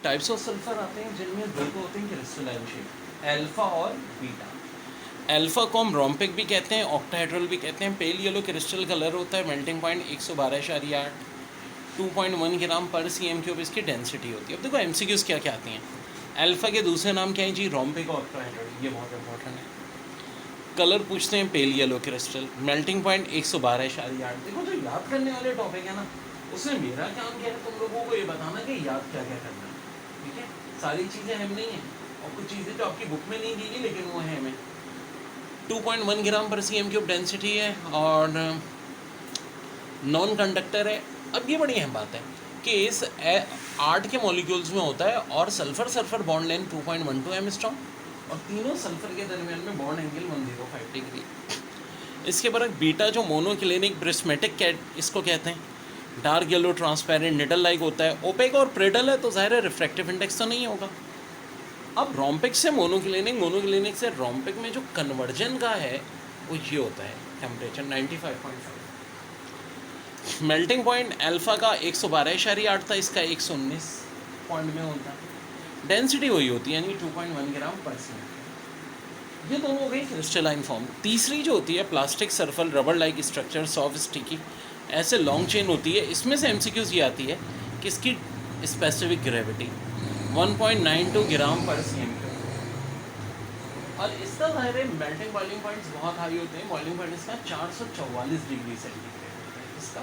Types of sulphur आते हैं जिनमें दो तो होते हैं क्रिस्टलाइन शेप, अल्फा और बीटा। अल्फा को हम रोम्पिक भी कहते हैं, ऑक्टाहेड्रल भी कहते हैं। पेल येलो क्रिस्टल कलर होता है, मेल्टिंग पॉइंट 112.8, 2.1 ग्राम पर cm³ इसकी डेंसिटी होती है। अब देखो MCQs क्या क्या आती हैं। अल्फा के दूसरे नाम क्या है जी? रोम्पिक ऑक्टाहेड्रल, ये बहुत इंपॉर्टेंट है। कलर पूछते हैं pale yellow crystal, melting point 112.8। देखो जो याद करने वाले टॉपिक है ना, उसमें मेरा काम क्या है, तुम लोगों को ये बताना कि याद क्या क्या करना है। ठीक है, सारी चीज़ें हम नहीं हैं, और कुछ चीज़ें जो आपकी बुक में नहीं दी गई लेकिन वो है हमें। 2.1 ग्राम पर cm³ डेंसिटी है और नॉन कंडक्टर है। अब ये बड़ी अहम बात है कि इस 8 के मॉलिक्यूल्स में होता है और sulphur sulphur bond length 2.12 angstrom, और तीनों सल्फर के दरमियान में बॉन्ड एंगल 105 डिग्री। इसके बाद बीटा जो मोनोक्लिनिक प्रिस्मेटिक इसको कहते हैं, dark yellow transparent needle like होता है। ओपेक और प्रेडल है तो ज़ाहिर है रिफ्रैक्टिव इंडेक्स तो नहीं होगा। अब रोम्पिक से मोनोक्लिनिक, मोनोक्लिनिक से रोम्पिक में जो कन्वर्जन का है वो ये होता है टेम्परेचर 95.5। मेल्टिंग पॉइंट अल्फ़ा का 112.8 था, इसका 119 पॉइंट में होता है। डेंसिटी वही होती है यानी 2.1 ग्राम पर cm। ये दोनों हो गई क्रिस्टलाइन फॉर्म। तीसरी जो होती है plastic sulphur rubber like structure, soft sticky, ऐसे लॉन्ग चेन होती है। इसमें से MCQs ये आती है कि इसकी स्पेसिफिक ग्रेविटी 1.92 ग्राम पर cm। और इसका ज़ाहिर है मेल्टिंग बॉइलिंग पॉइंट्स बहुत हाई होते हैं। बॉइलिंग पॉइंट इसका 444 डिग्री सेंटीग्रेड होता है, इसका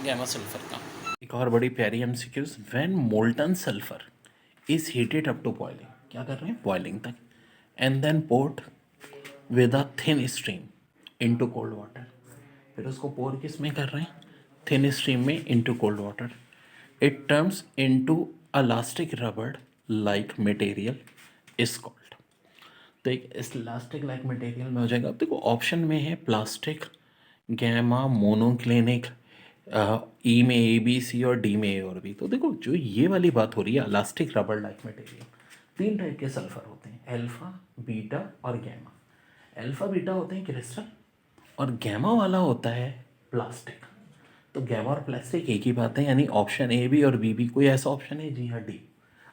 गैमा सल्फर का। एक और बड़ी प्यारी MCQs, when molten sulphur is heated up to boiling, क्या कर रहे हैं? बॉइलिंग तक, and then poured with a thin stream into cold water. फिर उसको पोर किस में कर रहे हैं? थिन स्ट्रीम में into cold water. It turns into elastic rubber like material is called. तो एक इलास्टिक लाइक मटेरियल में हो जाएगा। अब देखो ऑप्शन में है प्लास्टिक, गैमा, मोनोक्लिनिक, ई में ABC और डी में A और B। तो देखो जो ये वाली बात हो रही है elastic rubber like material, 3 type के सल्फर होते हैं, अल्फा, बीटा और गैमा। अल्फा बीटा होते हैं क्रिस्टल और गैमा वाला होता है प्लास्टिक। तो गैमा और प्लास्टिक एक ही बात है, यानी ऑप्शन A, B और B कोई ऐसा ऑप्शन है? जी हाँ, D।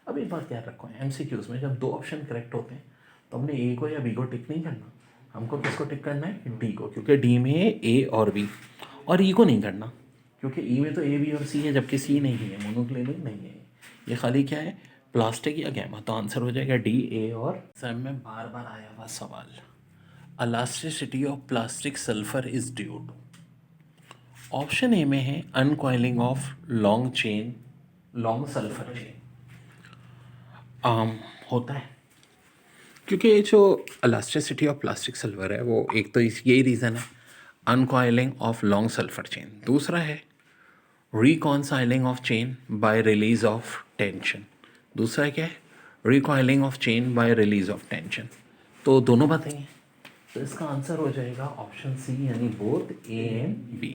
अब एक बात याद रखो, MCQs में जब 2 ऑप्शन करेक्ट होते हैं तो हमने A को या B को टिक नहीं करना, हमको किसको टिक करना है? D को, क्योंकि D में A और B, और E को नहीं करना क्योंकि E में तो A, B और C है जबकि C नहीं है, मोनोक्लिनिक नहीं है। ये खाली क्या है? प्लास्टिक या गैमा। तो आंसर हो जाएगा D, A और। एग्जाम में बार बार आया हुआ सवाल, elasticity of plastic sulphur is due to. Option A में है uncoiling of long chain, long sulphur chain होता है, क्योंकि ये जो इलास्टिसिटी ऑफ प्लास्टिक सल्फर है वो एक तो यही रीज़न है, uncoiling of long sulphur chain. दूसरा है recoiling of chain by release of tension. दूसरा क्या है? Recoiling of chain by release of tension. तो दोनों बातें हैं, तो इसका आंसर हो जाएगा ऑप्शन C, यानी बोथ A एंड B।